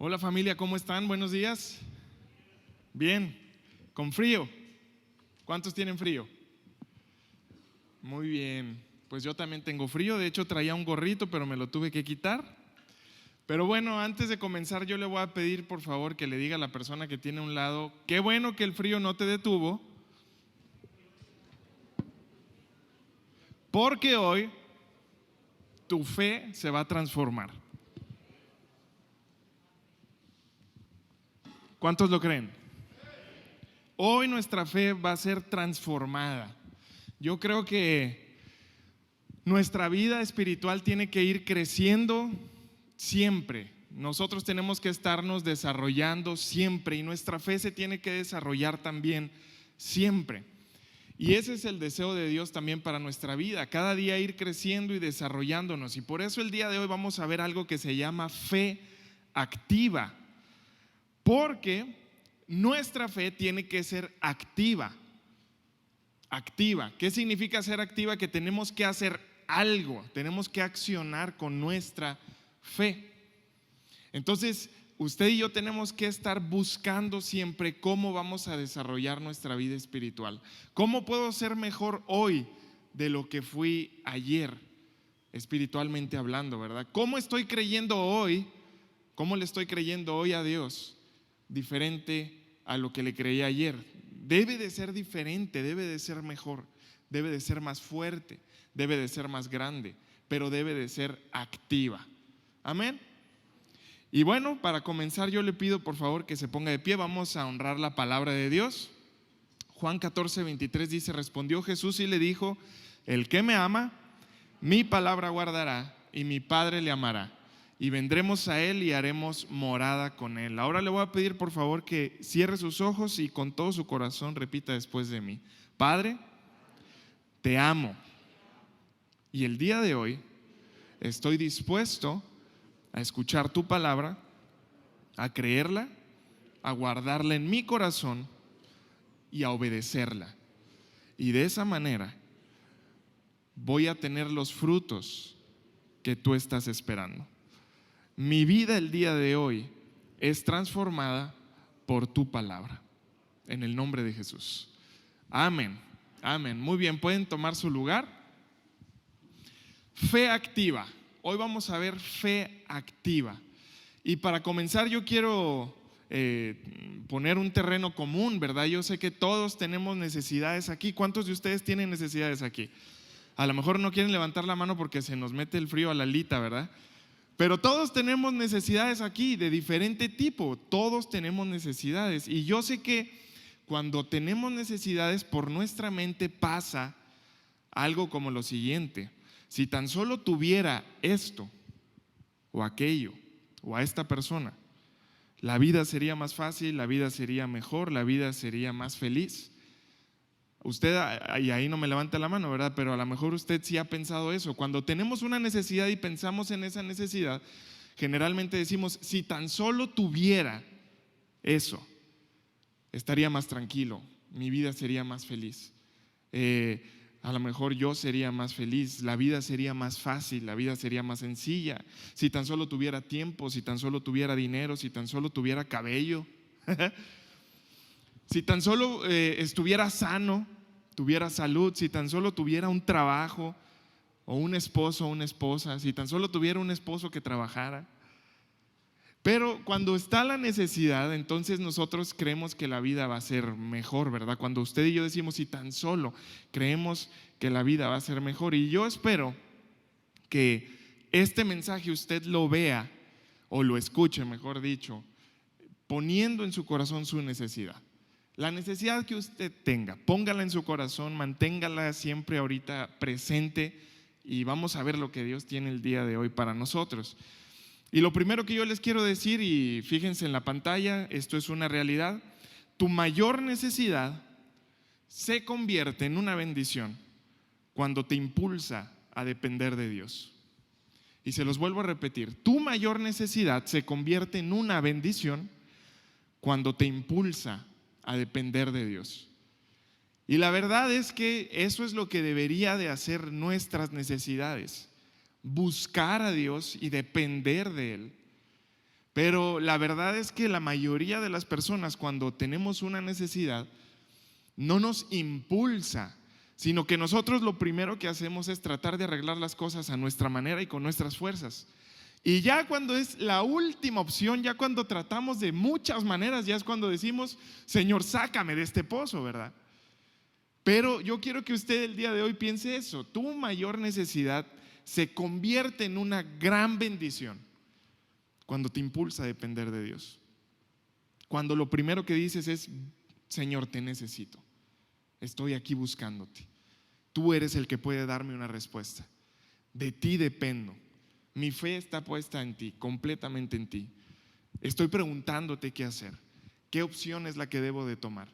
Hola familia, ¿cómo están? Buenos días. Bien, con frío. ¿Cuántos tienen frío? Muy bien, pues yo también tengo frío. De hecho traía un gorrito, pero me lo tuve que quitar. Pero bueno, antes de comenzar yo le voy a pedir por favor que le diga a la persona que tiene a un lado: qué bueno que el frío no te detuvo, porque hoy tu fe se va a transformar. ¿Cuántos lo creen? Hoy nuestra fe va a ser transformada. Yo creo que nuestra vida espiritual tiene que ir creciendo siempre. Nosotros tenemos que estarnos desarrollando siempre y nuestra fe se tiene que desarrollar también siempre. Y ese es el deseo de Dios también para nuestra vida, cada día ir creciendo y desarrollándonos. Y por eso el día de hoy vamos a ver algo que se llama fe activa, porque nuestra fe tiene que ser activa. Activa. ¿Qué significa ser activa? Que tenemos que hacer algo, tenemos que accionar con nuestra fe. Entonces, usted y yo tenemos que estar buscando siempre cómo vamos a desarrollar nuestra vida espiritual. ¿Cómo puedo ser mejor hoy de lo que fui ayer, espiritualmente hablando, verdad? ¿Cómo estoy creyendo hoy? ¿Cómo le estoy creyendo hoy a Dios diferente a lo que le creí ayer? Debe de ser diferente, debe de ser mejor, debe de ser más fuerte, debe de ser más grande, pero debe de ser activa. Amén. Y bueno, para comenzar yo le pido por favor que se ponga de pie. Vamos a honrar la palabra de Dios. Juan 14:23 dice: respondió Jesús y le dijo: el que me ama, mi palabra guardará, y mi Padre le amará, y vendremos a él y haremos morada con él. Ahora le voy a pedir por favor que cierre sus ojos y con todo su corazón repita después de mí: Padre, te amo, y el día de hoy estoy dispuesto a escuchar tu palabra, a creerla, a guardarla en mi corazón y a obedecerla. Y de esa manera voy a tener los frutos que tú estás esperando. Mi vida el día de hoy es transformada por tu palabra. En el nombre de Jesús. Amén. Amén. Muy bien, pueden tomar su lugar. Fe activa. Hoy vamos a ver fe activa. Y para comenzar yo quiero poner un terreno común, ¿verdad? Yo sé que todos tenemos necesidades aquí. ¿Cuántos de ustedes tienen necesidades aquí? A lo mejor no quieren levantar la mano porque se nos mete el frío a la alita, ¿verdad? Pero todos tenemos necesidades aquí de diferente tipo. Todos tenemos necesidades. Y yo sé que cuando tenemos necesidades, por nuestra mente pasa algo como lo siguiente: si tan solo tuviera esto o aquello o a esta persona, la vida sería más fácil, la vida sería mejor, la vida sería más feliz. Usted, y ahí no me levanta la mano, ¿verdad? Pero a lo mejor usted sí ha pensado eso. Cuando tenemos una necesidad y pensamos en esa necesidad, generalmente decimos: si tan solo tuviera eso, estaría más tranquilo, mi vida sería más feliz. A lo mejor yo sería más feliz, la vida sería más fácil, la vida sería más sencilla. Si tan solo tuviera tiempo, si tan solo tuviera dinero, si tan solo tuviera cabello, si tan solo estuviera sano, tuviera salud, si tan solo tuviera un trabajo o un esposo o una esposa, si tan solo tuviera un esposo que trabajara. Pero cuando está la necesidad, entonces nosotros creemos que la vida va a ser mejor, ¿verdad? Cuando usted y yo decimos si tan solo, creemos que la vida va a ser mejor. Y yo espero que este mensaje usted lo vea o lo escuche, mejor dicho, poniendo en su corazón su necesidad. La necesidad que usted tenga, póngala en su corazón, manténgala siempre ahorita presente y vamos a ver lo que Dios tiene el día de hoy para nosotros. Y lo primero que yo les quiero decir, y fíjense en la pantalla, esto es una realidad: tu mayor necesidad se convierte en una bendición cuando te impulsa a depender de Dios. Y se los vuelvo a repetir: tu mayor necesidad se convierte en una bendición cuando te impulsa a depender de Dios. Y la verdad es que eso es lo que debería de hacer nuestras necesidades: buscar a Dios y depender de Él. Pero la verdad es que la mayoría de las personas, cuando tenemos una necesidad, no nos impulsa, sino que nosotros lo primero que hacemos es tratar de arreglar las cosas a nuestra manera y con nuestras fuerzas. Y ya cuando es la última opción, ya cuando tratamos de muchas maneras, ya es cuando decimos: Señor, sácame de este pozo, ¿verdad? Pero yo quiero que usted el día de hoy piense eso: tu mayor necesidad se convierte en una gran bendición cuando te impulsa a depender de Dios. Cuando lo primero que dices es: Señor, te necesito, estoy aquí buscándote, tú eres el que puede darme una respuesta, de ti dependo, mi fe está puesta en ti, completamente en ti. Estoy preguntándote qué hacer, qué opción es la que debo de tomar.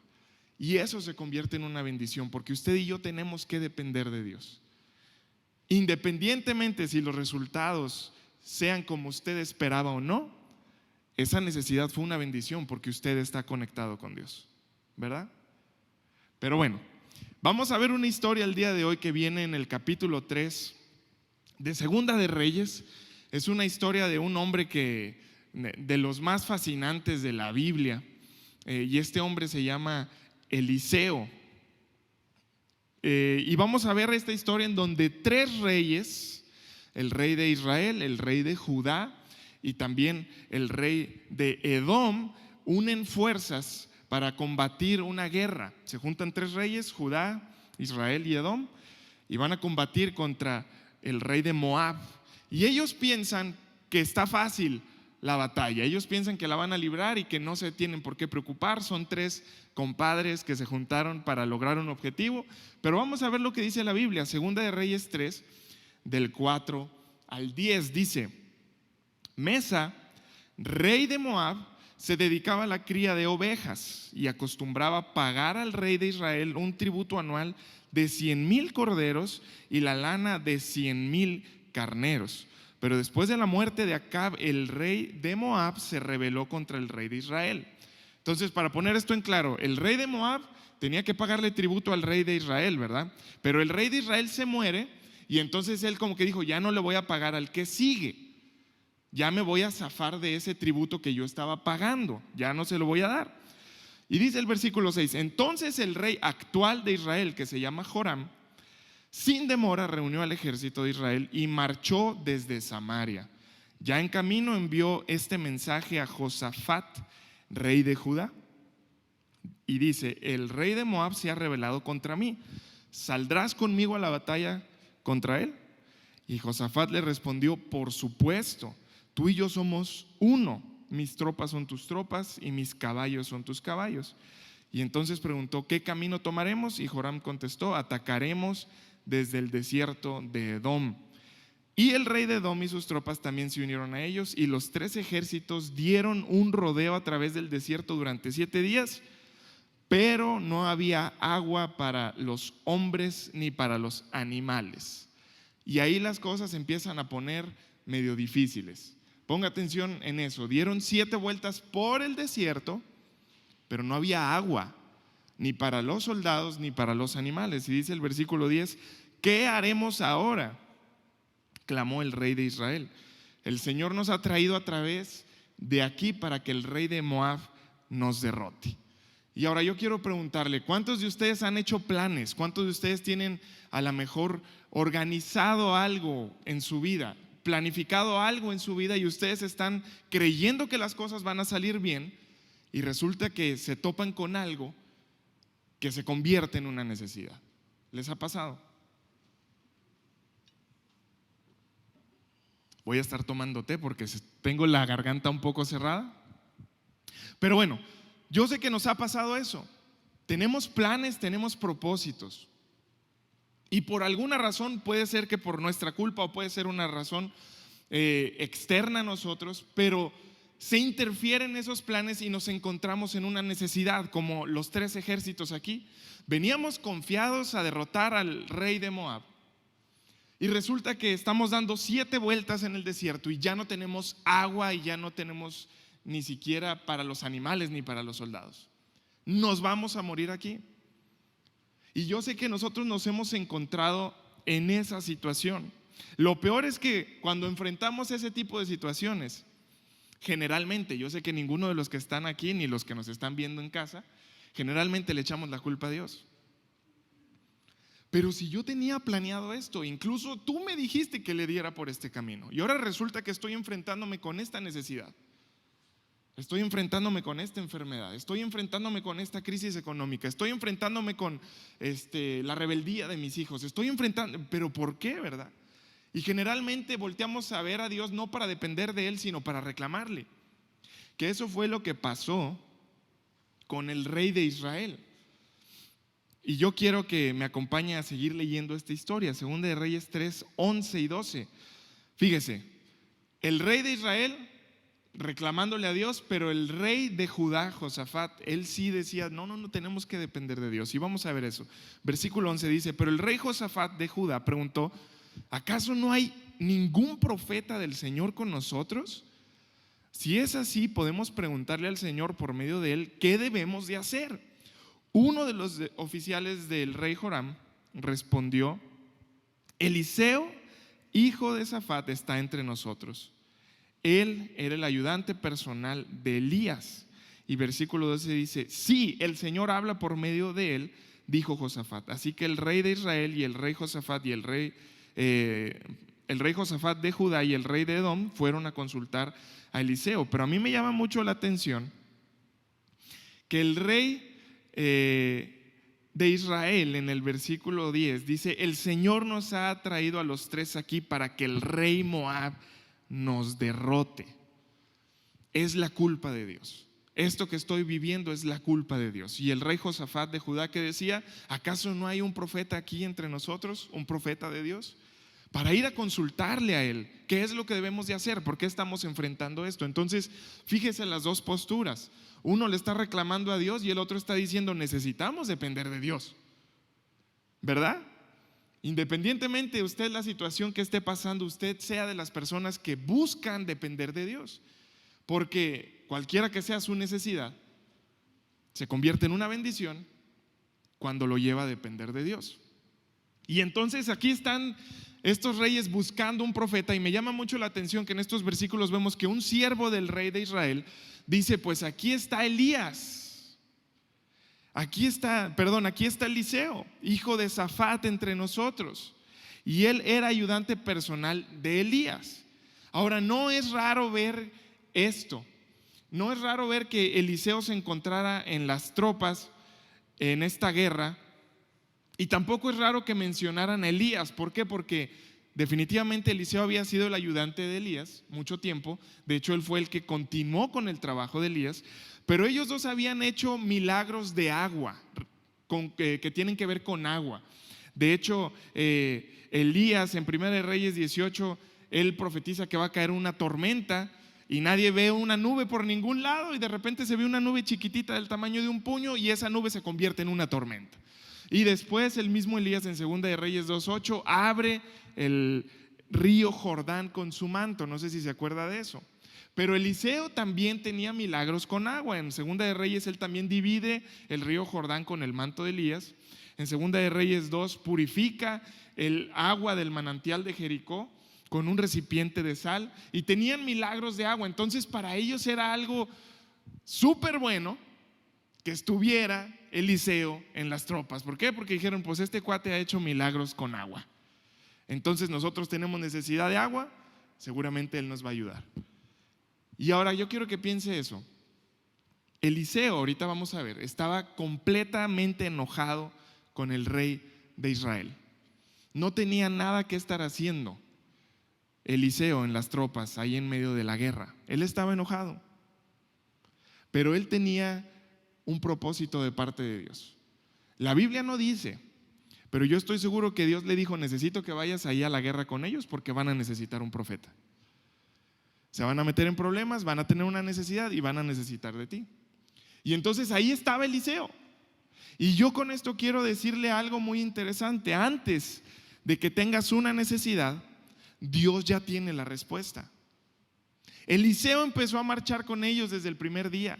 Y eso se convierte en una bendición, porque usted y yo tenemos que depender de Dios. Independientemente si los resultados sean como usted esperaba o no, esa necesidad fue una bendición porque usted está conectado con Dios, ¿verdad? Pero bueno, vamos a ver una historia el día de hoy que viene en el capítulo 3 de Segunda de Reyes. Es una historia de un hombre de los más fascinantes de la Biblia, y este hombre se llama Eliseo. Y vamos a ver esta historia en donde tres reyes, el rey de Israel, el rey de Judá y también el rey de Edom, unen fuerzas para combatir una guerra. Se juntan tres reyes, Judá, Israel y Edom, y van a combatir contra el rey de Moab. Y ellos piensan que está fácil la batalla, ellos piensan que la van a librar y que no se tienen por qué preocupar. Son tres compadres que se juntaron para lograr un objetivo. Pero vamos a ver lo que dice la Biblia. Segunda de Reyes 3, del 4 al 10, dice: Mesa, rey de Moab, se dedicaba a la cría de ovejas y acostumbraba pagar al rey de Israel un tributo anual de 100,000 corderos y la lana de 100,000 carneros. Pero después de la muerte de Acab, el rey de Moab se rebeló contra el rey de Israel. Entonces, para poner esto en claro, el rey de Moab tenía que pagarle tributo al rey de Israel, ¿verdad? Pero el rey de Israel se muere y entonces él como que dijo: ya no le voy a pagar al que sigue, ya me voy a zafar de ese tributo que yo estaba pagando, ya no se lo voy a dar. Y dice el versículo 6: entonces el rey actual de Israel, que se llama Joram, sin demora reunió al ejército de Israel y marchó desde Samaria. Ya en camino envió este mensaje a Josafat, rey de Judá, y dice: el rey de Moab se ha rebelado contra mí, ¿saldrás conmigo a la batalla contra él? Y Josafat le respondió: por supuesto, tú y yo somos uno, mis tropas son tus tropas y mis caballos son tus caballos. Y entonces preguntó: ¿qué camino tomaremos? Y Joram contestó: atacaremos desde el desierto de Edom. Y el rey de Edom y sus tropas también se unieron a ellos, y los tres ejércitos dieron un rodeo a través del desierto durante 7 días, pero no había agua para los hombres ni para los animales. Y ahí las cosas empiezan a poner medio difíciles. Ponga atención en eso. Dieron 7 vueltas por el desierto, pero no había agua, ni para los soldados ni para los animales. Y dice el versículo 10: ¿qué haremos ahora?, clamó el rey de Israel. El Señor nos ha traído a través de aquí para que el rey de Moab nos derrote. Y ahora yo quiero preguntarle: ¿cuántos de ustedes han hecho planes? ¿Cuántos de ustedes tienen a lo mejor organizado algo en su vida, planificado algo en su vida, y ustedes están creyendo que las cosas van a salir bien y resulta que se topan con algo que se convierte en una necesidad? ¿Les ha pasado? Voy a estar tomando té porque tengo la garganta un poco cerrada. Pero bueno, yo sé que nos ha pasado eso. Tenemos planes, tenemos propósitos, y por alguna razón, puede ser que por nuestra culpa o puede ser una razón externa a nosotros, pero se interfieren esos planes y nos encontramos en una necesidad, como los 3 ejércitos aquí. Veníamos confiados a derrotar al rey de Moab, y resulta que estamos dando 7 vueltas en el desierto y ya no tenemos agua y ya no tenemos ni siquiera para los animales ni para los soldados. Nos vamos a morir aquí. Y yo sé que nosotros nos hemos encontrado en esa situación. Lo peor es que cuando enfrentamos ese tipo de situaciones, generalmente, yo sé que ninguno de los que están aquí ni los que nos están viendo en casa, generalmente le echamos la culpa a Dios. Pero si yo tenía planeado esto, incluso tú me dijiste que le diera por este camino, y ahora resulta que estoy enfrentándome con esta necesidad, estoy enfrentándome con esta enfermedad, estoy enfrentándome con esta crisis económica, estoy enfrentándome con la rebeldía de mis hijos, estoy enfrentando, pero ¿por qué, verdad? Y generalmente volteamos a ver a Dios no para depender de Él, sino para reclamarle. Que eso fue lo que pasó con el rey de Israel. Y yo quiero que me acompañe a seguir leyendo esta historia, Segunda de Reyes 3, 11 y 12. Fíjese, el rey de Israel reclamándole a Dios, pero el rey de Judá, Josafat, él sí decía, no tenemos que depender de Dios. Y vamos a ver eso. Versículo 11 dice, pero el rey Josafat de Judá preguntó, ¿acaso no hay ningún profeta del Señor con nosotros? Si es así, podemos preguntarle al Señor por medio de él, ¿qué debemos de hacer? Uno de los oficiales del rey Joram respondió, Eliseo, hijo de Safat, está entre nosotros. Él era el ayudante personal de Elías. Y versículo 12 dice, sí, el Señor habla por medio de él, dijo Josafat. Así que el rey de Israel y el rey Josafat y el rey Josafat de Judá y el rey de Edom fueron a consultar a Eliseo. Pero a mí me llama mucho la atención que el rey de Israel en el versículo 10 dice, el Señor nos ha traído a los tres aquí para que el rey Moab nos derrote. Es la culpa de Dios. Esto que estoy viviendo es la culpa de Dios. Y el rey Josafat de Judá que decía, ¿acaso no hay un profeta aquí entre nosotros? ¿Un profeta de Dios? Para ir a consultarle a él, ¿qué es lo que debemos de hacer? ¿Por qué estamos enfrentando esto? Entonces, fíjese las dos posturas. Uno le está reclamando a Dios y el otro está diciendo, necesitamos depender de Dios. ¿Verdad? Independientemente de usted la situación que esté pasando, usted sea de las personas que buscan depender de Dios. Porque cualquiera que sea su necesidad, se convierte en una bendición cuando lo lleva a depender de Dios. Y entonces aquí están estos reyes buscando un profeta, y me llama mucho la atención que en estos versículos vemos que un siervo del rey de Israel dice, pues aquí está Elías, aquí está Eliseo, hijo de Safat entre nosotros. Y él era ayudante personal de Elías. Ahora, no es raro ver esto, no es raro ver que Eliseo se encontrara en las tropas en esta guerra. Y tampoco es raro que mencionaran a Elías. ¿Por qué? Porque definitivamente Eliseo había sido el ayudante de Elías mucho tiempo. De hecho, él fue el que continuó con el trabajo de Elías. Pero ellos dos habían hecho milagros de agua, que tienen que ver con agua. De hecho, Elías en 1 Reyes 18, él profetiza que va a caer una tormenta y nadie ve una nube por ningún lado, y de repente se ve una nube chiquitita del tamaño de un puño y esa nube se convierte en una tormenta. Y después el mismo Elías en 2 Reyes 2:8 abre el río Jordán con su manto. No sé si se acuerda de eso. Pero Eliseo también tenía milagros con agua. En 2 Reyes él también divide el río Jordán con el manto de Elías. En 2 Reyes 2 purifica el agua del manantial de Jericó con un recipiente de sal. Y tenían milagros de agua. Entonces para ellos era algo súper bueno que estuviera Eliseo en las tropas. ¿Por qué? Porque dijeron, pues este cuate ha hecho milagros con agua. Entonces nosotros tenemos necesidad de agua, seguramente él nos va a ayudar. Y ahora yo quiero que piense eso. Eliseo, ahorita vamos a ver, estaba completamente enojado con el rey de Israel. No tenía nada que estar haciendo Eliseo en las tropas, ahí en medio de la guerra. Él estaba enojado. Pero él tenía un propósito de parte de Dios. La Biblia no dice, pero yo estoy seguro que Dios le dijo, necesito que vayas ahí a la guerra con ellos porque van a necesitar un profeta. Se van a meter en problemas, van a tener una necesidad y van a necesitar de ti. Y entonces ahí estaba Eliseo. Y yo con esto quiero decirle algo muy interesante. Antes de que tengas una necesidad, Dios ya tiene la respuesta. Eliseo empezó a marchar con ellos desde el primer día.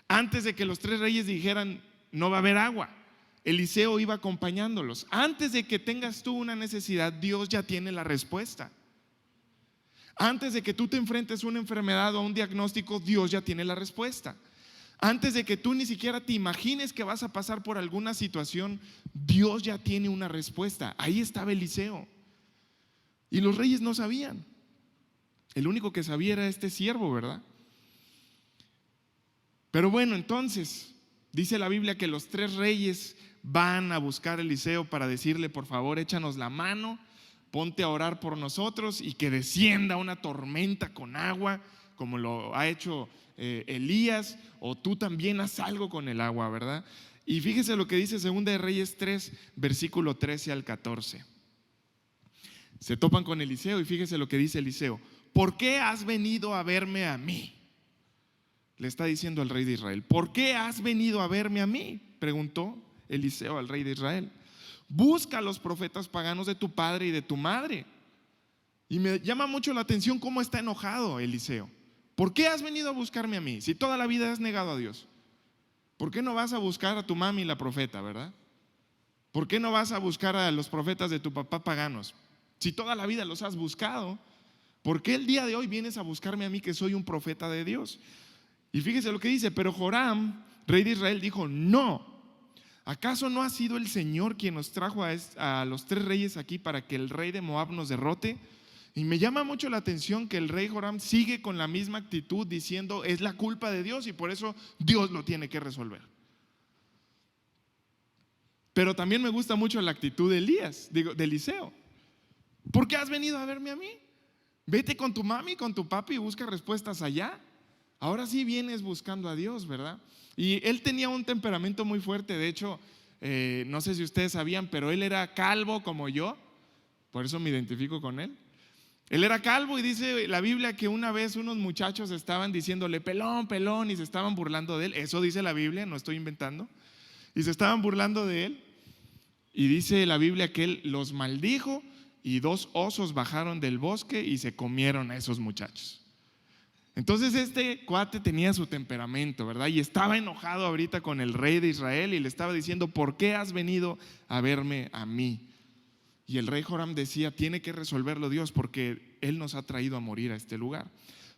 Antes de que los tres reyes dijeran, no va a haber agua, Eliseo iba acompañándolos. Antes de que tengas tú una necesidad, Dios ya tiene la respuesta. Antes de que tú te enfrentes a una enfermedad o a un diagnóstico, Dios ya tiene la respuesta. Antes de que tú ni siquiera te imagines que vas a pasar por alguna situación, Dios ya tiene una respuesta. Ahí estaba Eliseo. Y los reyes no sabían. El único que sabía era este siervo, ¿verdad? Pero bueno, entonces dice la Biblia que los 3 reyes van a buscar a Eliseo para decirle: por favor, échanos la mano, ponte a orar por nosotros y que descienda una tormenta con agua, como lo ha hecho Elías, o tú también haz algo con el agua, ¿verdad? Y fíjese lo que dice 2 de Reyes 3, versículo 13 al 14. Se topan con Eliseo y fíjese lo que dice Eliseo: ¿por qué has venido a verme a mí? Le está diciendo al rey de Israel. ¿Por qué has venido a verme a mí?, preguntó Eliseo al rey de Israel. Busca a los profetas paganos de tu padre y de tu madre. Y me llama mucho la atención cómo está enojado Eliseo. ¿Por qué has venido a buscarme a mí? Si toda la vida has negado a Dios. ¿Por qué no vas a buscar a tu mami, la profeta, verdad? ¿Por qué no vas a buscar a los profetas de tu papá paganos? Si toda la vida los has buscado, ¿por qué el día de hoy vienes a buscarme a mí, que soy un profeta de Dios? Y fíjese lo que dice: pero Joram, rey de Israel, dijo: no, ¿acaso no ha sido el Señor quien nos trajo a los 3 reyes aquí para que el rey de Moab nos derrote? Y me llama mucho la atención que el rey Joram sigue con la misma actitud, diciendo: es la culpa de Dios y por eso Dios lo tiene que resolver. Pero también me gusta mucho la actitud de de Eliseo. ¿Por qué has venido a verme a mí? Vete con tu mami, con tu papi y busca respuestas allá. Ahora sí vienes buscando a Dios, ¿verdad? Y él tenía un temperamento muy fuerte. De hecho, no sé si ustedes sabían, pero él era calvo como yo. Por eso me identifico con él. Él era calvo y dice la Biblia que una vez unos muchachos estaban diciéndole: pelón, pelón, y se estaban burlando de él. Eso dice la Biblia, no estoy inventando. Y se estaban burlando de él. Y dice la Biblia que él los maldijo y 2 osos bajaron del bosque y se comieron a esos muchachos. Entonces este cuate tenía su temperamento, ¿verdad? Y estaba enojado ahorita con el rey de Israel y le estaba diciendo: ¿por qué has venido a verme a mí? Y el rey Joram decía: tiene que resolverlo Dios, porque Él nos ha traído a morir a este lugar.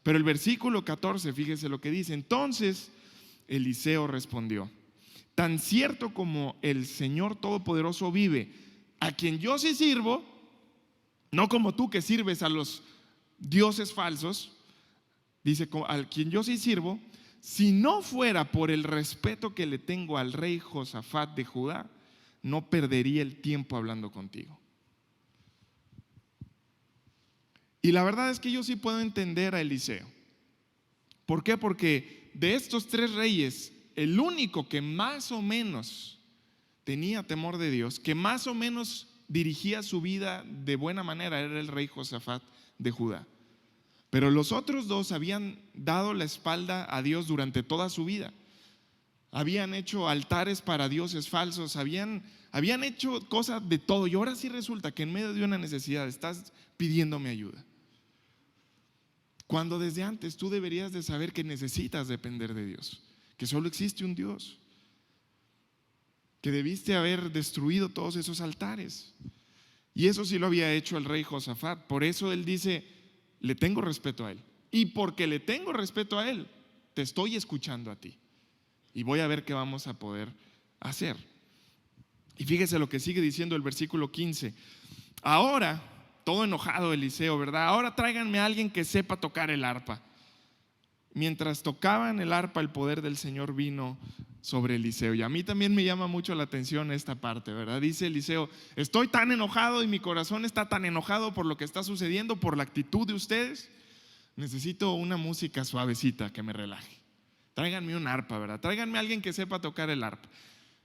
Pero el versículo 14, fíjese lo que dice: entonces Eliseo respondió: tan cierto como el Señor Todopoderoso vive, a quien yo sí sirvo, no como tú que sirves a los dioses falsos. Dice: al quien yo sí sirvo, si no fuera por el respeto que le tengo al rey Josafat de Judá, no perdería el tiempo hablando contigo. Y la verdad es que yo sí puedo entender a Eliseo. ¿Por qué? Porque de estos 3 reyes, el único que más o menos tenía temor de Dios, que más o menos dirigía su vida de buena manera, era el rey Josafat de Judá. Pero los otros 2 habían dado la espalda a Dios durante toda su vida. Habían hecho altares para dioses falsos, habían hecho cosas de todo. Y ahora sí resulta que en medio de una necesidad estás pidiéndome ayuda, cuando desde antes tú deberías de saber que necesitas depender de Dios, que solo existe un Dios, que debiste haber destruido todos esos altares. Y eso sí lo había hecho el rey Josafat. Por eso él dice: le tengo respeto a él, y porque le tengo respeto a él, te estoy escuchando a ti y voy a ver qué vamos a poder hacer. Y fíjese lo que sigue diciendo el versículo 15: ahora, todo enojado Eliseo, ¿verdad? Ahora tráiganme a alguien que sepa tocar el arpa. Mientras tocaban el arpa, el poder del Señor vino sobre Eliseo. Y a mí también me llama mucho la atención esta parte, ¿verdad? Dice Eliseo: estoy tan enojado y mi corazón está tan enojado por lo que está sucediendo, por la actitud de ustedes. Necesito una música suavecita que me relaje. Tráiganme un arpa, ¿verdad? Tráiganme a alguien que sepa tocar el arpa.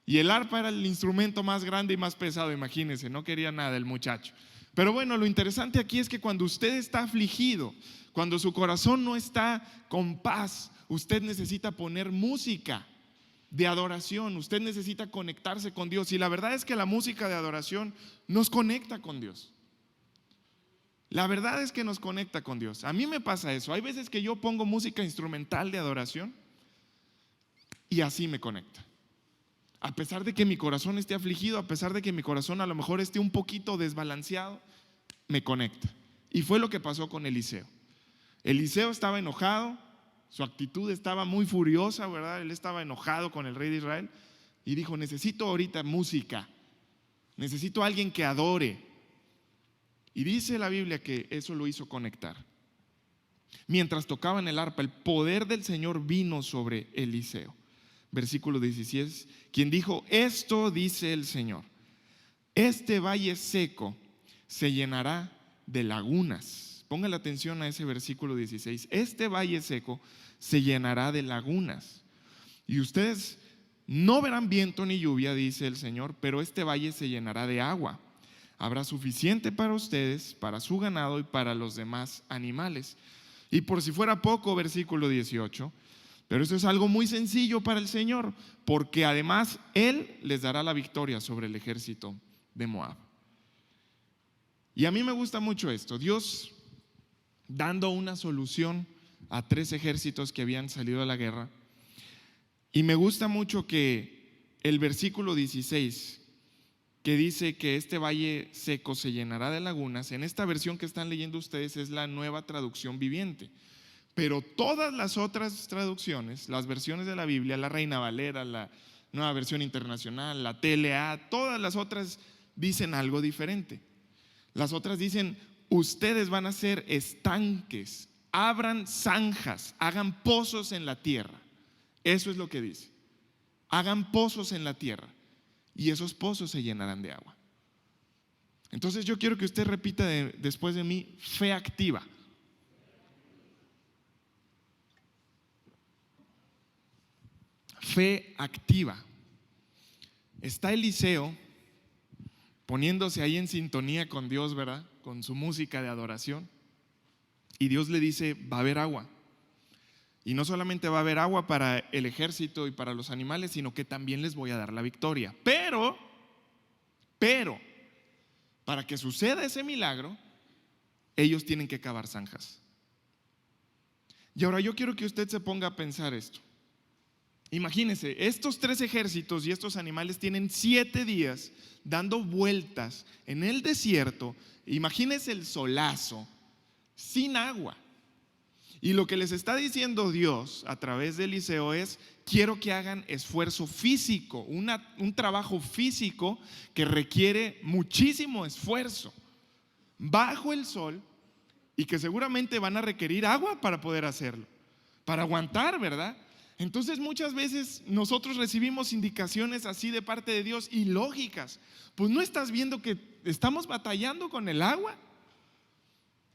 Y el arpa era el instrumento más grande y más pesado, imagínense, no quería nada el muchacho. Pero bueno, lo interesante aquí es que cuando usted está afligido, cuando su corazón no está con paz, usted necesita poner música de adoración, usted necesita conectarse con Dios. Y la verdad es que la música de adoración nos conecta con Dios. La verdad es que nos conecta con Dios. A mí me pasa eso. Hay veces que yo pongo música instrumental de adoración y así me conecta. A pesar de que mi corazón esté afligido, a pesar de que mi corazón a lo mejor esté un poquito desbalanceado, me conecta. Y fue lo que pasó con Eliseo. Eliseo estaba enojado, su actitud estaba muy furiosa, ¿verdad? Él estaba enojado con el rey de Israel y dijo: necesito ahorita música, necesito a alguien que adore. Y dice la Biblia que eso lo hizo conectar. Mientras tocaban el arpa, el poder del Señor vino sobre Eliseo. Versículo 16, quien dijo: esto dice el Señor, este valle seco se llenará de lagunas. Ponga la atención a ese versículo 16. Este valle seco se llenará de lagunas. Y ustedes no verán viento ni lluvia, dice el Señor, pero este valle se llenará de agua. Habrá suficiente para ustedes, para su ganado y para los demás animales. Y por si fuera poco, versículo 18, pero eso es algo muy sencillo para el Señor, porque además Él les dará la victoria sobre el ejército de Moab. Y a mí me gusta mucho esto, Dios dando una solución a 3 ejércitos que habían salido a la guerra. Y me gusta mucho que el versículo 16, que dice que este valle seco se llenará de lagunas, en esta versión que están leyendo ustedes es la Nueva Traducción Viviente. Pero todas las otras traducciones, las versiones de la Biblia, la Reina Valera, la Nueva Versión Internacional, la TLA, todas las otras dicen algo diferente. Las otras dicen: ustedes van a ser estanques, abran zanjas, hagan pozos en la tierra. Eso es lo que dice. Hagan pozos en la tierra y esos pozos se llenarán de agua. Entonces yo quiero que usted repita después de mí: fe activa. Fe activa. Está Eliseo poniéndose ahí en sintonía con Dios, ¿verdad? Con su música de adoración. Y Dios le dice: va a haber agua. Y no solamente va a haber agua para el ejército y para los animales, sino que también les voy a dar la victoria. Pero, para que suceda ese milagro, ellos tienen que cavar zanjas. Y ahora yo quiero que usted se ponga a pensar esto. Imagínense, estos 3 ejércitos y estos animales tienen 7 días dando vueltas en el desierto. Imagínense el solazo, sin agua. Y lo que les está diciendo Dios a través de Eliseo es: quiero que hagan esfuerzo físico, un trabajo físico que requiere muchísimo esfuerzo, bajo el sol, y que seguramente van a requerir agua para poder hacerlo, para aguantar, ¿verdad? Entonces muchas veces nosotros recibimos indicaciones así de parte de Dios ilógicas. Pues no estás viendo que estamos batallando con el agua,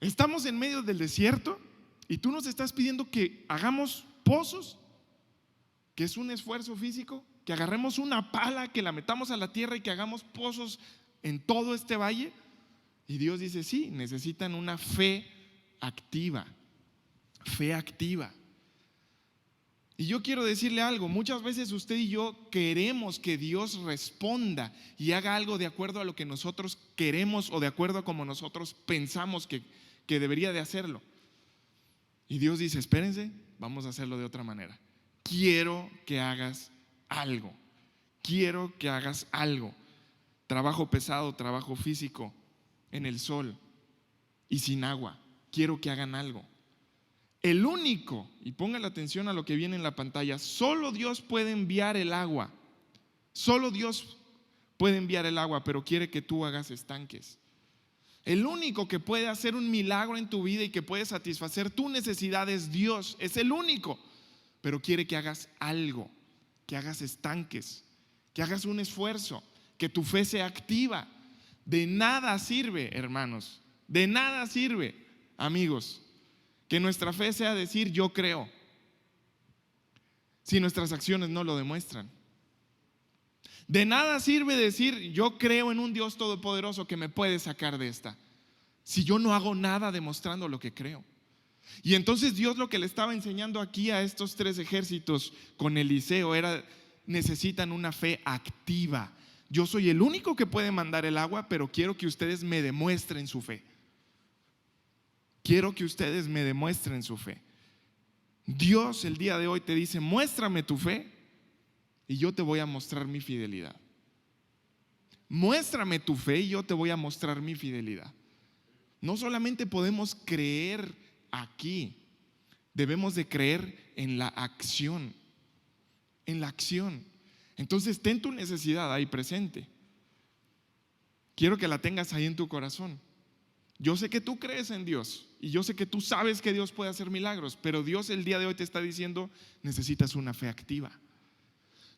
estamos en medio del desierto y tú nos estás pidiendo que hagamos pozos, que es un esfuerzo físico, que agarremos una pala, que la metamos a la tierra y que hagamos pozos en todo este valle. Y Dios dice: sí, necesitan una fe activa, fe activa. Y yo quiero decirle algo: muchas veces usted y yo queremos que Dios responda y haga algo de acuerdo a lo que nosotros queremos o de acuerdo a como nosotros pensamos que debería de hacerlo. Y Dios dice: espérense, vamos a hacerlo de otra manera. Quiero que hagas algo. Quiero que hagas algo. Trabajo pesado, trabajo físico, en el sol y sin agua. Quiero que hagan algo. El único, y ponga la atención a lo que viene en la pantalla, solo Dios puede enviar el agua. Solo Dios puede enviar el agua, pero quiere que tú hagas estanques. El único que puede hacer un milagro en tu vida y que puede satisfacer tu necesidad es Dios. Es el único, pero quiere que hagas algo, que hagas estanques, que hagas un esfuerzo, que tu fe sea activa. De nada sirve, hermanos, de nada sirve, amigos, que nuestra fe sea decir: yo creo, si nuestras acciones no lo demuestran. De nada sirve decir: yo creo en un Dios todopoderoso que me puede sacar de esta, si yo no hago nada demostrando lo que creo. Y entonces Dios lo que le estaba enseñando aquí a estos 3 ejércitos con Eliseo era: necesitan una fe activa. Yo soy el único que puede mandar el agua, pero quiero que ustedes me demuestren su fe. Quiero que ustedes me demuestren su fe. Dios el día de hoy te dice: muéstrame tu fe y yo te voy a mostrar mi fidelidad. Muéstrame tu fe y yo te voy a mostrar mi fidelidad. No solamente podemos creer aquí, debemos de creer en la acción. En la acción. Entonces ten tu necesidad ahí presente. Quiero que la tengas ahí en tu corazón. Yo sé que tú crees en Dios y yo sé que tú sabes que Dios puede hacer milagros, pero Dios el día de hoy te está diciendo: necesitas una fe activa.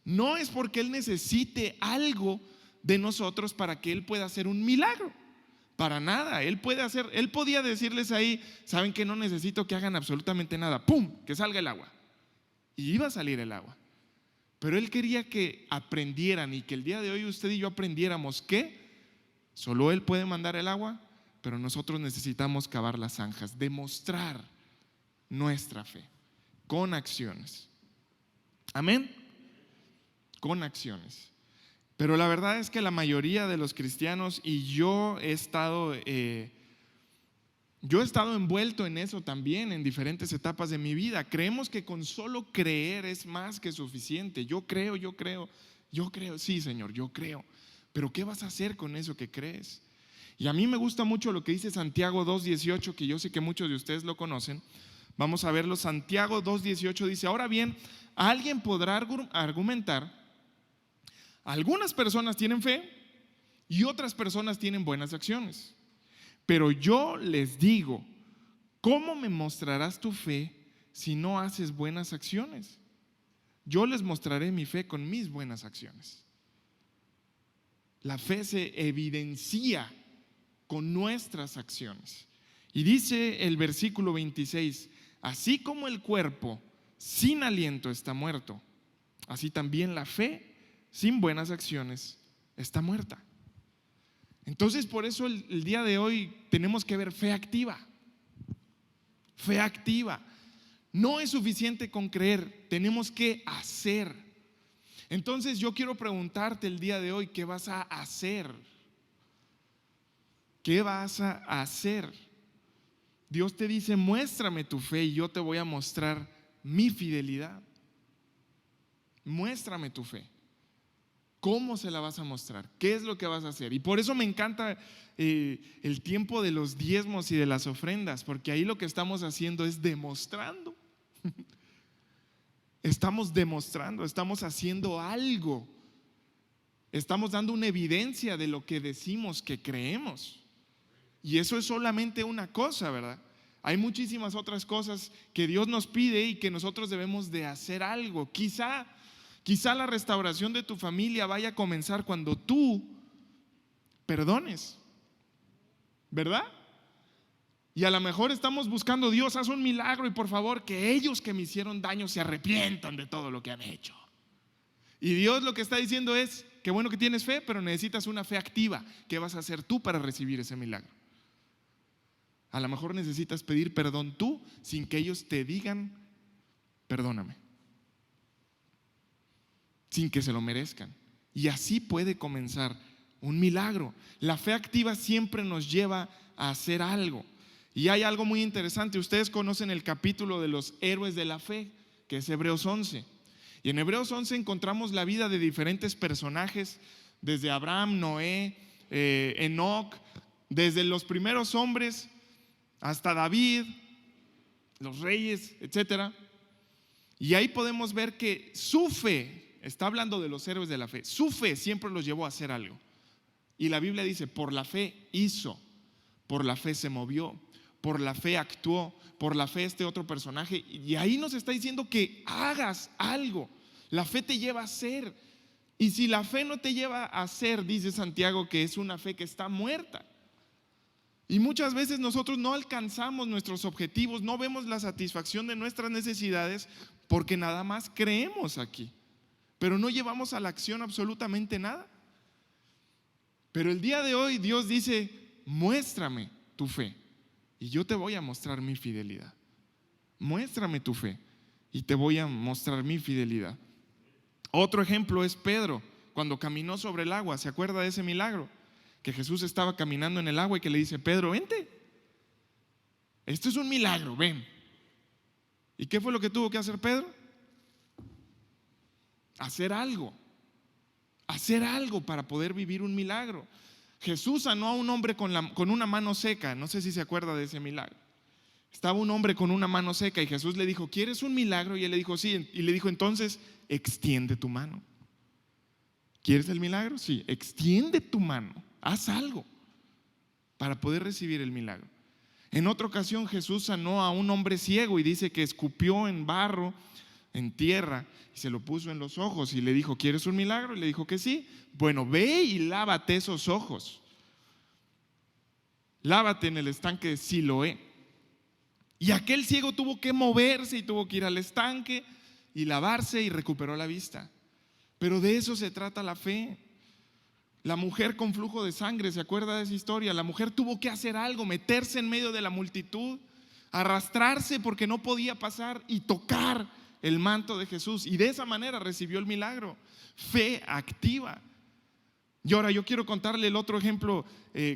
No es porque Él necesite algo de nosotros para que Él pueda hacer un milagro. Para nada. Él podía decirles ahí: saben que no necesito que hagan absolutamente nada. ¡Pum! Que salga el agua. Y iba a salir el agua. Pero Él quería que aprendieran y que el día de hoy usted y yo aprendiéramos que solo Él puede mandar el agua, pero nosotros necesitamos cavar las zanjas, demostrar nuestra fe con acciones. Amén. Con acciones. Pero la verdad es que la mayoría de los cristianos, y yo he estado envuelto en eso también en diferentes etapas de mi vida. Creemos que con solo creer es más que suficiente. Yo creo, sí, Señor, yo creo. Pero ¿qué vas a hacer con eso que crees? Y a mí me gusta mucho lo que dice Santiago 2:18, que yo sé que muchos de ustedes lo conocen. Vamos a verlo. Santiago 2:18 dice: ahora bien, alguien podrá argumentar, algunas personas tienen fe y otras personas tienen buenas acciones. Pero yo les digo, ¿cómo me mostrarás tu fe si no haces buenas acciones? Yo les mostraré mi fe con mis buenas acciones. La fe se evidencia con nuestras acciones. Y dice el versículo 26: así como el cuerpo sin aliento está muerto, así también la fe sin buenas acciones está muerta. Entonces, por eso el día de hoy tenemos que ver fe activa. Fe activa. No es suficiente con creer, tenemos que hacer. Entonces yo quiero preguntarte el día de hoy: ¿qué vas a hacer? ¿Qué vas a hacer? Dios te dice: muéstrame tu fe y yo te voy a mostrar mi fidelidad. Muéstrame tu fe. ¿Cómo se la vas a mostrar? ¿Qué es lo que vas a hacer? Y por eso me encanta el tiempo de los diezmos y de las ofrendas, porque ahí lo que estamos haciendo es demostrando. Estamos demostrando, estamos haciendo algo. Estamos dando una evidencia de lo que decimos que creemos. Y eso es solamente una cosa, ¿verdad? Hay muchísimas otras cosas que Dios nos pide y que nosotros debemos de hacer algo. Quizá la restauración de tu familia vaya a comenzar cuando tú perdones, ¿verdad? Y a lo mejor estamos buscando: Dios, haz un milagro y por favor que ellos que me hicieron daño se arrepientan de todo lo que han hecho. Y Dios lo que está diciendo es: qué bueno que tienes fe, pero necesitas una fe activa. ¿Qué vas a hacer tú para recibir ese milagro? A lo mejor necesitas pedir perdón tú sin que ellos te digan: perdóname, sin que se lo merezcan. Y así puede comenzar un milagro. La fe activa siempre nos lleva a hacer algo. Y hay algo muy interesante. Ustedes conocen el capítulo de los héroes de la fe, que es Hebreos 11. Y en Hebreos 11 encontramos la vida de diferentes personajes, desde Abraham, Noé, Enoc, desde los primeros hombres hasta David, los reyes, etcétera. Y ahí podemos ver que su fe, está hablando de los héroes de la fe, su fe siempre los llevó a hacer algo. Y la Biblia dice: por la fe hizo, por la fe se movió, por la fe actuó, por la fe este otro personaje. Y ahí nos está diciendo que hagas algo. La fe te lleva a hacer. Y si la fe no te lleva a hacer, dice Santiago, que es una fe que está muerta. Y muchas veces nosotros no alcanzamos nuestros objetivos, no vemos la satisfacción de nuestras necesidades porque nada más creemos aquí, pero no llevamos a la acción absolutamente nada. Pero el día de hoy Dios dice: muéstrame tu fe y yo te voy a mostrar mi fidelidad. Muéstrame tu fe y te voy a mostrar mi fidelidad. Otro ejemplo es Pedro, cuando caminó sobre el agua. ¿Se acuerda de ese milagro? Que Jesús estaba caminando en el agua y que le dice: Pedro, vente, esto es un milagro, ven. ¿Y qué fue lo que tuvo que hacer Pedro? Hacer algo para poder vivir un milagro. Jesús sanó a un hombre con una mano seca. No sé si se acuerda de ese milagro. Estaba un hombre con una mano seca y Jesús le dijo, ¿quieres un milagro? Y él le dijo, sí. Y le dijo, entonces, extiende tu mano. ¿Quieres el milagro? Sí, extiende tu mano, haz algo para poder recibir el milagro. En otra ocasión Jesús sanó a un hombre ciego y dice que escupió en barro, en tierra, y se lo puso en los ojos y le dijo, ¿quieres un milagro? Y le dijo que sí. Bueno, ve y lávate esos ojos. Lávate en el estanque de Siloé. Y aquel ciego tuvo que moverse y tuvo que ir al estanque y lavarse y recuperó la vista. Pero de eso se trata la fe. La mujer con flujo de sangre, ¿se acuerda de esa historia? La mujer tuvo que hacer algo, meterse en medio de la multitud, arrastrarse porque no podía pasar y tocar el manto de Jesús. Y de esa manera recibió el milagro. Fe activa. Y ahora yo quiero contarle el otro ejemplo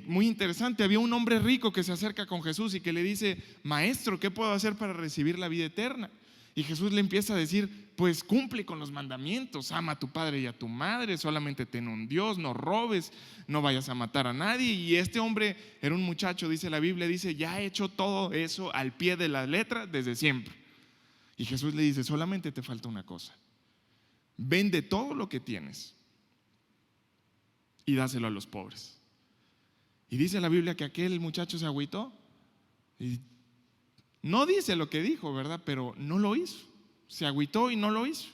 muy interesante. Había un hombre rico que se acerca con Jesús y que le dice, maestro, ¿qué puedo hacer para recibir la vida eterna? Y Jesús le empieza a decir, pues cumple con los mandamientos, ama a tu padre y a tu madre, solamente ten un Dios, no robes, no vayas a matar a nadie. Y este hombre era un muchacho, dice la Biblia, dice, ya he hecho todo eso al pie de la letra desde siempre. Y Jesús le dice, solamente te falta una cosa, vende todo lo que tienes y dáselo a los pobres. Y dice la Biblia que aquel muchacho se agüitó y no dice lo que dijo, ¿verdad? Pero no lo hizo. Se agüitó y no lo hizo.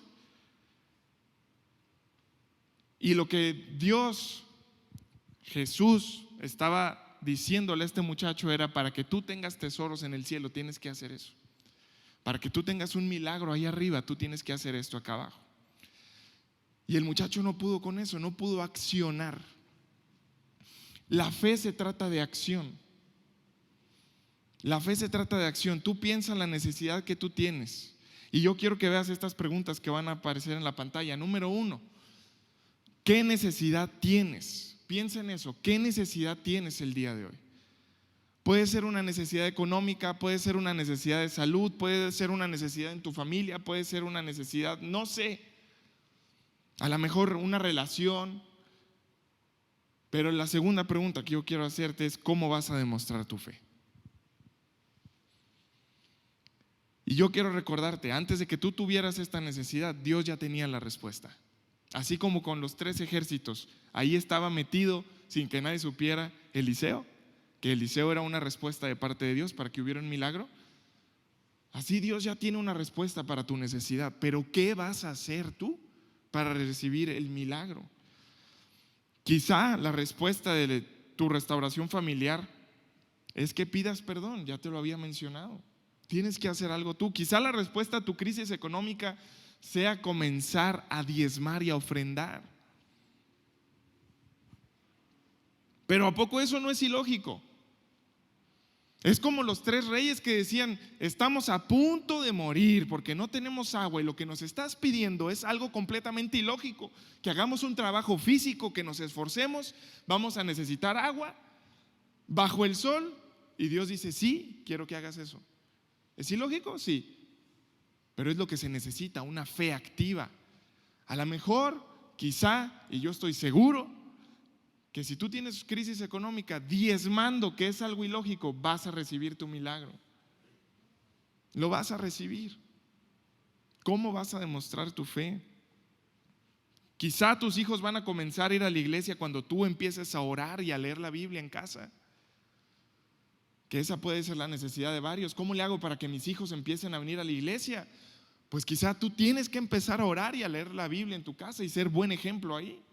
Y lo que Dios, Jesús, estaba diciéndole a este muchacho era, para que tú tengas tesoros en el cielo, tienes que hacer eso. Para que tú tengas un milagro ahí arriba, tú tienes que hacer esto acá abajo. Y el muchacho no pudo con eso, no pudo accionar. La fe se trata de acción. La fe se trata de acción. Tú piensas en la necesidad que tú tienes. Y yo quiero que veas estas preguntas que van a aparecer en la pantalla. Número 1, ¿qué necesidad tienes? Piensa en eso. ¿Qué necesidad tienes el día de hoy? Puede ser una necesidad económica, puede ser una necesidad de salud, puede ser una necesidad en tu familia, puede ser una necesidad, no sé, a lo mejor una relación. Pero la segunda pregunta que yo quiero hacerte es, ¿cómo vas a demostrar tu fe? Y yo quiero recordarte, antes de que tú tuvieras esta necesidad, Dios ya tenía la respuesta. Así como con los 3 ejércitos, ahí estaba metido sin que nadie supiera Eliseo, que Eliseo era una respuesta de parte de Dios para que hubiera un milagro. Así Dios ya tiene una respuesta para tu necesidad, pero ¿qué vas a hacer tú para recibir el milagro? Quizá la respuesta de tu restauración familiar es que pidas perdón, ya te lo había mencionado. Tienes que hacer algo tú. Quizá la respuesta a tu crisis económica sea comenzar a diezmar y a ofrendar. Pero ¿a poco eso no es ilógico? Es como los 3 reyes que decían, estamos a punto de morir porque no tenemos agua y lo que nos estás pidiendo es algo completamente ilógico, que hagamos un trabajo físico, que nos esforcemos, vamos a necesitar agua bajo el sol. Y Dios dice, sí, quiero que hagas eso. ¿Es ilógico? Sí, pero es lo que se necesita, una fe activa. A lo mejor, quizá, y yo estoy seguro que si tú tienes crisis económica, diezmando, que es algo ilógico, vas a recibir tu milagro. Lo vas a recibir. ¿Cómo vas a demostrar tu fe? Quizá tus hijos van a comenzar a ir a la iglesia cuando tú empieces a orar y a leer la Biblia en casa. Que esa puede ser la necesidad de varios. ¿Cómo le hago para que mis hijos empiecen a venir a la iglesia? Pues quizá tú tienes que empezar a orar y a leer la Biblia en tu casa y ser buen ejemplo ahí.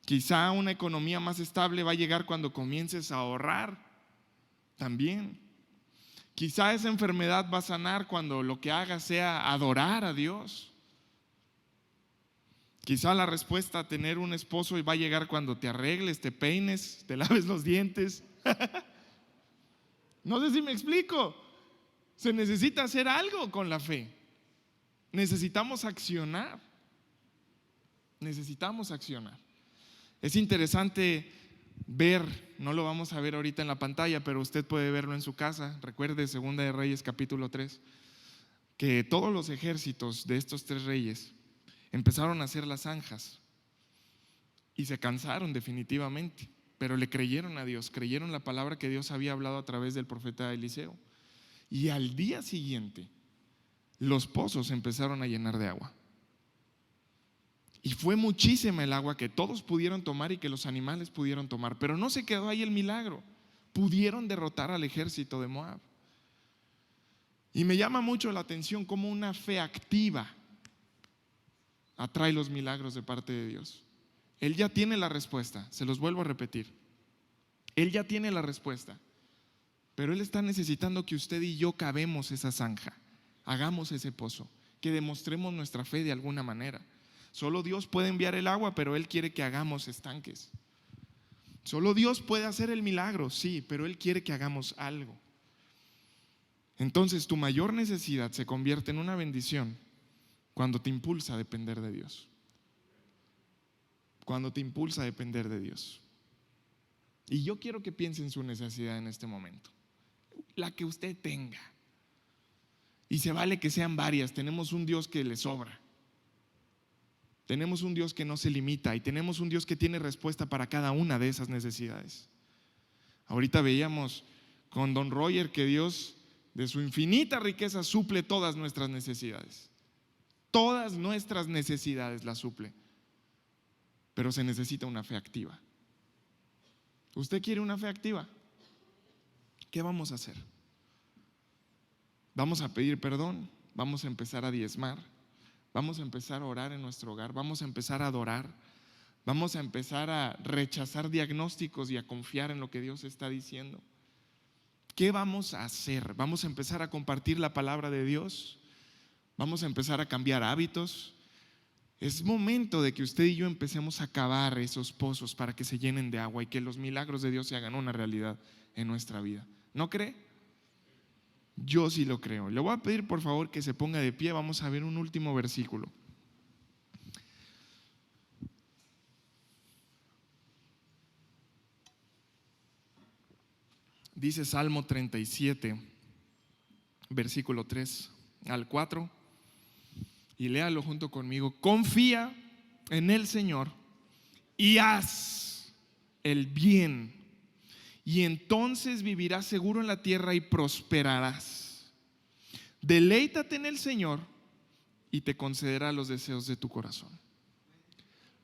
Quizá una economía más estable va a llegar cuando comiences a ahorrar también. Quizá esa enfermedad va a sanar cuando lo que hagas sea adorar a Dios. Quizá la respuesta a tener un esposo va a llegar cuando te arregles, te peines, te laves los dientes. No sé si me explico. Se necesita hacer algo con la fe. Necesitamos accionar. Necesitamos accionar. Es interesante ver, no lo vamos a ver ahorita en la pantalla, pero usted puede verlo en su casa. Recuerde 2 de Reyes capítulo 3, que todos los ejércitos de estos 3 reyes empezaron a hacer las zanjas y se cansaron definitivamente. pero le creyeron a Dios, creyeron la palabra que Dios había hablado a través del profeta Eliseo. Y al día siguiente, los pozos empezaron a llenar de agua. Y fue muchísima el agua que todos pudieron tomar y que los animales pudieron tomar. Pero no se quedó ahí el milagro. Pudieron derrotar al ejército de Moab. Y me llama mucho la atención cómo una fe activa atrae los milagros de parte de Dios. Él ya tiene la respuesta, se los vuelvo a repetir. Él ya tiene la respuesta, pero Él está necesitando que usted y yo cavemos esa zanja, hagamos ese pozo, que demostremos nuestra fe de alguna manera. Solo Dios puede enviar el agua, pero Él quiere que hagamos estanques. Solo Dios puede hacer el milagro, sí, pero Él quiere que hagamos algo. Entonces tu mayor necesidad se convierte en una bendición cuando te impulsa a depender de Dios. Cuando te impulsa a depender de Dios. Y yo quiero que piense en su necesidad en este momento, la que usted tenga. Y se vale que sean varias. Tenemos un Dios que le sobra. Tenemos un Dios que no se limita y tenemos un Dios que tiene respuesta para cada una de esas necesidades. Ahorita veíamos con Don Roger que Dios de su infinita riqueza suple todas nuestras necesidades. Todas nuestras necesidades las suple. Pero se necesita una fe activa. ¿Usted quiere una fe activa? ¿Qué vamos a hacer? Vamos a pedir perdón, vamos a empezar a diezmar, vamos a empezar a orar en nuestro hogar, vamos a empezar a adorar, vamos a empezar a rechazar diagnósticos y a confiar en lo que Dios está diciendo. ¿Qué vamos a hacer? Vamos a empezar a compartir la palabra de Dios, vamos a empezar a cambiar hábitos. Es momento de que usted y yo empecemos a cavar esos pozos para que se llenen de agua y que los milagros de Dios se hagan una realidad en nuestra vida. ¿No cree? Yo sí lo creo. Le voy a pedir por favor que se ponga de pie. Vamos a ver un último versículo. Dice Salmo 37, versículo 3 al 4. Y léalo junto conmigo. Confía en el Señor y haz el bien, y entonces vivirás seguro en la tierra y prosperarás. Deleítate en el Señor y te concederá los deseos de tu corazón.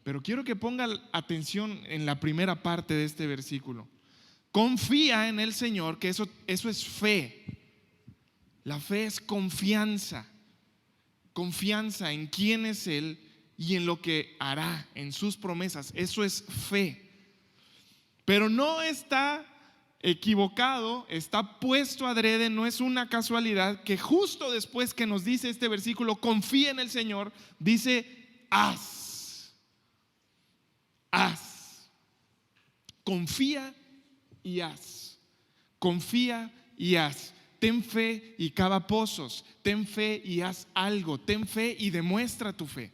Pero quiero que ponga atención en la primera parte de este versículo. Confía en el Señor, que eso es fe. La fe es confianza. Confianza en quién es Él y en lo que hará, en sus promesas. Eso es fe. Pero no está equivocado, está puesto adrede, no es una casualidad que justo después que nos dice este versículo, confía en el Señor, dice haz. Haz. Confía y haz. Confía y haz. Ten fe y cava pozos, ten fe y haz algo, ten fe y demuestra tu fe.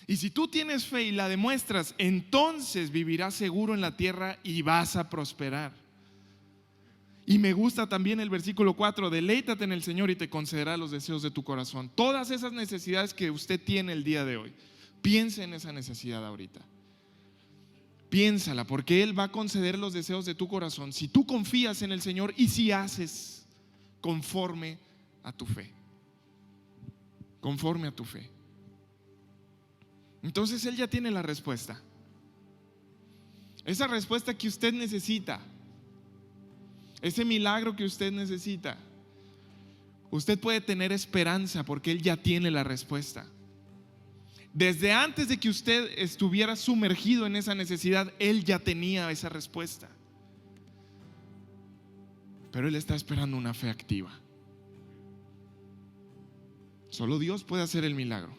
Y si tú tienes fe y la demuestras, entonces vivirás seguro en la tierra y vas a prosperar. Y me gusta también el versículo 4, deleítate en el Señor y te concederá los deseos de tu corazón. Todas esas necesidades que usted tiene el día de hoy, piense en esa necesidad ahorita. Piénsala, porque Él va a conceder los deseos de tu corazón si tú confías en el Señor y si haces conforme a tu fe. Conforme a tu fe. Entonces Él ya tiene la respuesta. Esa respuesta que usted necesita, ese milagro que usted necesita, usted puede tener esperanza porque Él ya tiene la respuesta. Desde antes de que usted estuviera sumergido en esa necesidad, Él ya tenía esa respuesta. Pero Él está esperando una fe activa. Solo Dios puede hacer el milagro,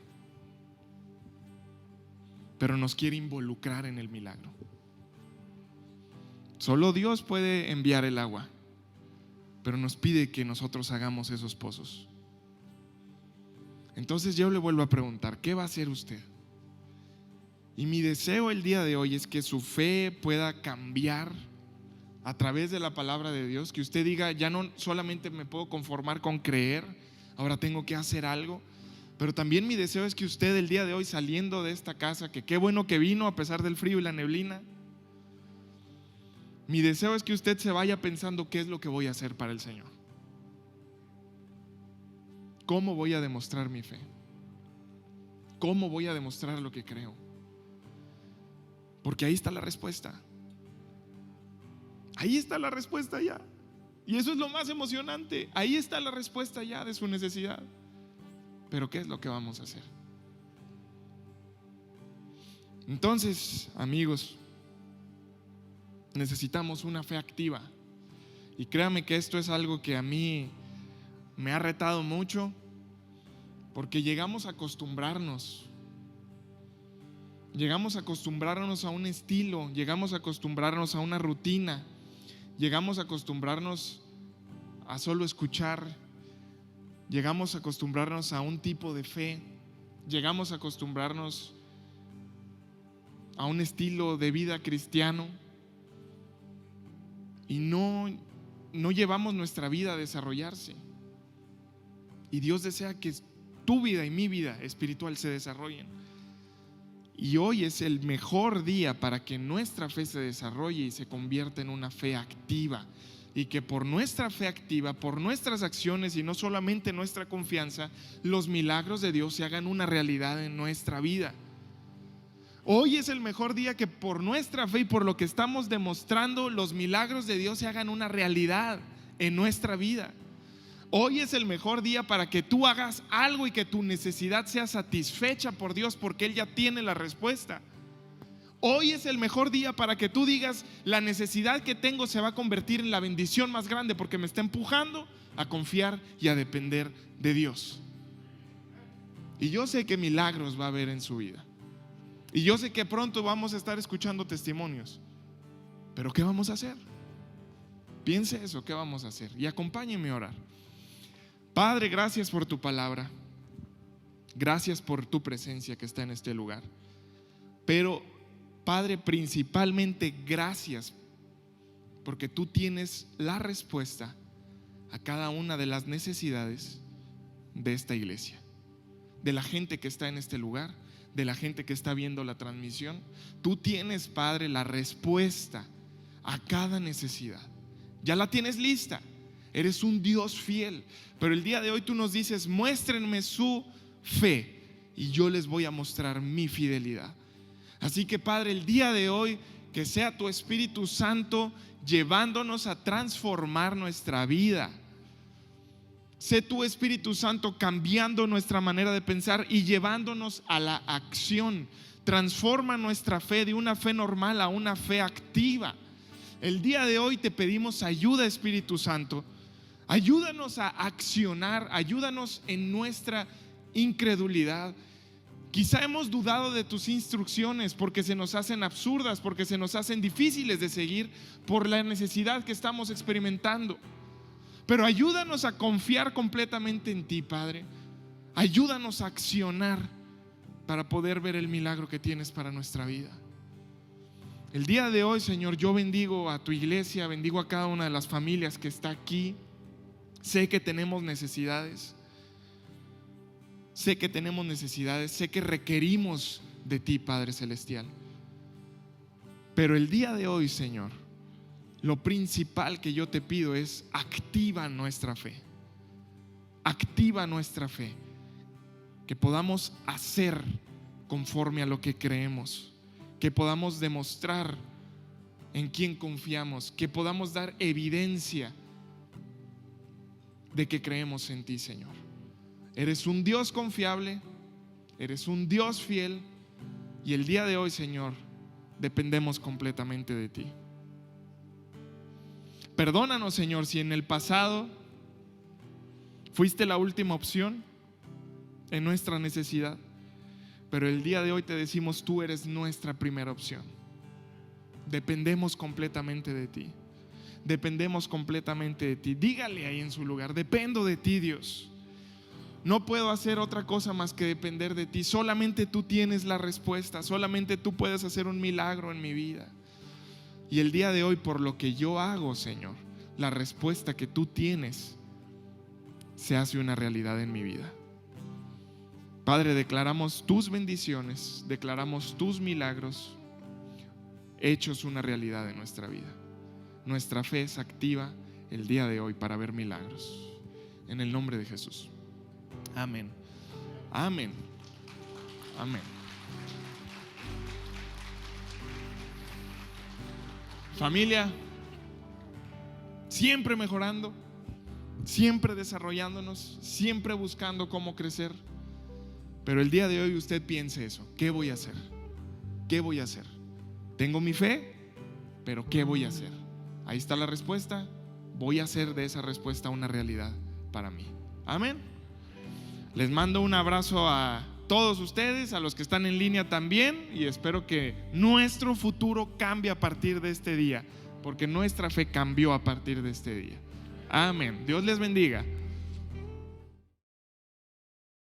pero nos quiere involucrar en el milagro. Solo Dios puede enviar el agua, pero nos pide que nosotros hagamos esos pozos. Entonces yo le vuelvo a preguntar, ¿qué va a hacer usted? Y mi deseo el día de hoy es que su fe pueda cambiar a través de la palabra de Dios, que usted diga, ya no solamente me puedo conformar con creer, ahora tengo que hacer algo. Pero también mi deseo es que usted el día de hoy, saliendo de esta casa, que qué bueno que vino a pesar del frío y la neblina, Mi deseo es que usted se vaya pensando qué es lo que voy a hacer para el Señor. ¿Cómo voy a demostrar mi fe? ¿Cómo voy a demostrar lo que creo? Porque ahí está la respuesta. Ahí está la respuesta ya. Y eso es lo más emocionante. Ahí está la respuesta ya de su necesidad. Pero ¿qué es lo que vamos a hacer? Entonces, amigos, necesitamos una fe activa. Y créame que esto es algo que a mí me ha retado mucho, porque llegamos a acostumbrarnos a un estilo, llegamos a acostumbrarnos a una rutina, llegamos a acostumbrarnos a solo escuchar, llegamos a acostumbrarnos a un tipo de fe, llegamos a acostumbrarnos a un estilo de vida cristiano y no llevamos nuestra vida a desarrollarse. Y Dios desea que tu vida y mi vida espiritual se desarrollen. Y hoy es el mejor día para que nuestra fe se desarrolle y se convierta en una fe activa. Y que por nuestra fe activa, por nuestras acciones y no solamente nuestra confianza, los milagros de Dios se hagan una realidad en nuestra vida. Hoy es el mejor día que por nuestra fe y por lo que estamos demostrando, los milagros de Dios se hagan una realidad en nuestra vida. Hoy es el mejor día para que tú hagas algo y que tu necesidad sea satisfecha por Dios, porque Él ya tiene la respuesta. Hoy es el mejor día para que tú digas: la necesidad que tengo se va a convertir en la bendición más grande, porque me está empujando a confiar y a depender de Dios. Y yo sé que milagros va a haber en su vida. Y yo sé que pronto vamos a estar escuchando testimonios. Pero ¿qué vamos a hacer? Piense eso, ¿qué vamos a hacer? Y acompáñenme a orar. Padre, gracias por tu palabra. Gracias por tu presencia que está en este lugar. Pero, Padre, principalmente gracias porque tú tienes la respuesta a cada una de las necesidades de esta iglesia, de la gente que está en este lugar, de la gente que está viendo la transmisión. Tú tienes, Padre, la respuesta a cada necesidad. Ya la tienes lista. Eres un Dios fiel. Pero el día de hoy tú nos dices: muéstrenme su fe y yo les voy a mostrar mi fidelidad. Así que, Padre, el día de hoy que sea tu Espíritu Santo llevándonos a transformar nuestra vida. Sé tu Espíritu Santo cambiando nuestra manera de pensar y llevándonos a la acción. Transforma nuestra fe de una fe normal a una fe activa. El día de hoy te pedimos ayuda, Espíritu Santo. Ayúdanos a accionar, ayúdanos en nuestra incredulidad. Quizá hemos dudado de tus instrucciones porque se nos hacen absurdas, porque se nos hacen difíciles de seguir por la necesidad que estamos experimentando. Pero ayúdanos a confiar completamente en ti, Padre. Ayúdanos a accionar para poder ver el milagro que tienes para nuestra vida. El día de hoy, Señor, yo bendigo a tu iglesia, bendigo a cada una de las familias que está aquí. Sé que tenemos necesidades. Sé que requerimos de ti, Padre Celestial. Pero el día de hoy, Señor, lo principal que yo te pido es: activa nuestra fe. Activa nuestra fe. Que podamos hacer conforme a lo que creemos. Que podamos demostrar en quién confiamos. Que podamos dar evidencia de que creemos en ti, Señor. Eres un Dios confiable, eres un Dios fiel, y el día de hoy, Señor, dependemos completamente de ti. Perdónanos, Señor, si en el pasado fuiste la última opción en nuestra necesidad, pero el día de hoy te decimos: tú eres nuestra primera opción. Dependemos completamente de ti. Dependemos completamente de ti. Dígale ahí en su lugar: dependo de ti, Dios. No puedo hacer otra cosa más que depender de ti. Solamente tú tienes la respuesta. Solamente tú puedes hacer un milagro en mi vida. Y el día de hoy, por lo que yo hago, Señor, la respuesta que tú tienes se hace una realidad en mi vida. Padre, declaramos tus bendiciones, declaramos tus milagros hechos una realidad en nuestra vida. nuestra fe se activa el día de hoy para ver milagros. En el nombre de Jesús. Amén. Amén. Amén. Familia, siempre mejorando, siempre desarrollándonos, siempre buscando cómo crecer. Pero el día de hoy usted piense eso: ¿qué voy a hacer? ¿Qué voy a hacer? Tengo mi fe, pero ¿qué voy a hacer? Ahí está la respuesta. Voy a hacer de esa respuesta una realidad para mí. Amén. Les mando un abrazo a todos ustedes, a los que están en línea también, y espero que nuestro futuro cambie a partir de este día, porque nuestra fe cambió a partir de este día. Amén. Dios les bendiga.